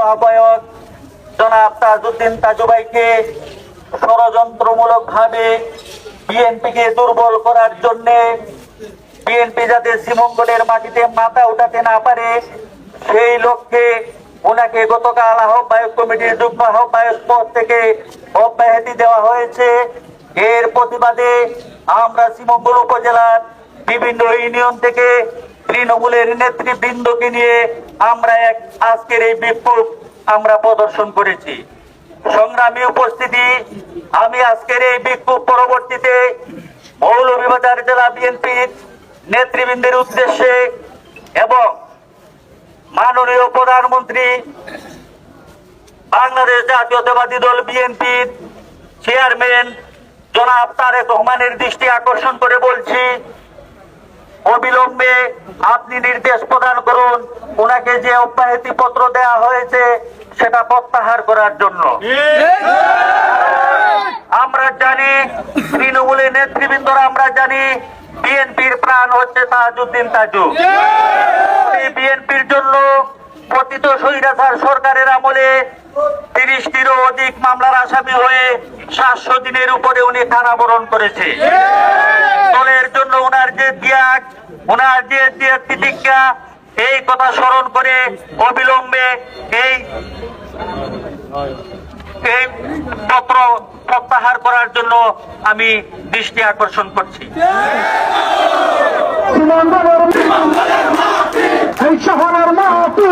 আহ্বায়ক জনাব তাজউদ্দিন তাজু ভাইকে ষড়যন্ত্রমূলক ভাবে বিএনপিকে দুর্বল করার জন্য, বিএনপি যাতে শ্রীমঙ্গলের মাটিতে মাথা উঠাতে না পারে সেই লক্ষ্যে ওনাকে গতকাল আহ্বায়ক কমিটির যুগ্ম আহ্বায়ক পদ থেকে অব্যাহতি দেওয়া হয়েছে। এর প্রতিবাদে আমরা শ্রীমঙ্গল উপজেলার বিভিন্ন ইউনিয়ন থেকে তৃণমূলের নেতৃবৃন্দকে নিয়ে আমরা আজকের এই বিক্ষোভ আমরা প্রদর্শন করেছি। সংগ্রামী উপস্থিতি, আমি আজকের এই বিক্ষোভ পরবর্তীতে মৌলভীবাজার জেলা বিএনপির নেতৃবৃন্দের উদ্দেশ্যে এবং মাননীয় প্রধানমন্ত্রী বাংলাদেশ জাতীয়তাবাদী দল বিএনপির চেয়ারম্যান জনাব তারেক রহমানের দৃষ্টি আকর্ষণ করে বলছি, অবিলম্বে আপনি নির্দেশ প্রদান করুন ওনাকে যে অব্যাহতি পত্র দেওয়া হয়েছে সেটা প্রত্যাহার করার জন্য। আমরা জানি তৃণমূলের নেতৃবৃন্দরা, আমরা জানি বিএনপির প্রাণ হচ্ছে তাজউদ্দিন তাজু। বিএনপির জন্য পতিত স্বৈরাচার সরকারের আমলে 30টিরও অধিক মামলার আসামি হয়ে 700 দিনের উপরে উনি কারাবরণ করেছে। দলের জন্য ওনার যে ত্যাগ, ওনার যে প্রতিজ্ঞা, এই কথা স্মরণ করে অবিলম্বে এই পত্র প্রত্যাহার করার জন্য আমি দৃষ্টি আকর্ষণ করছি। এই শহরের মাটি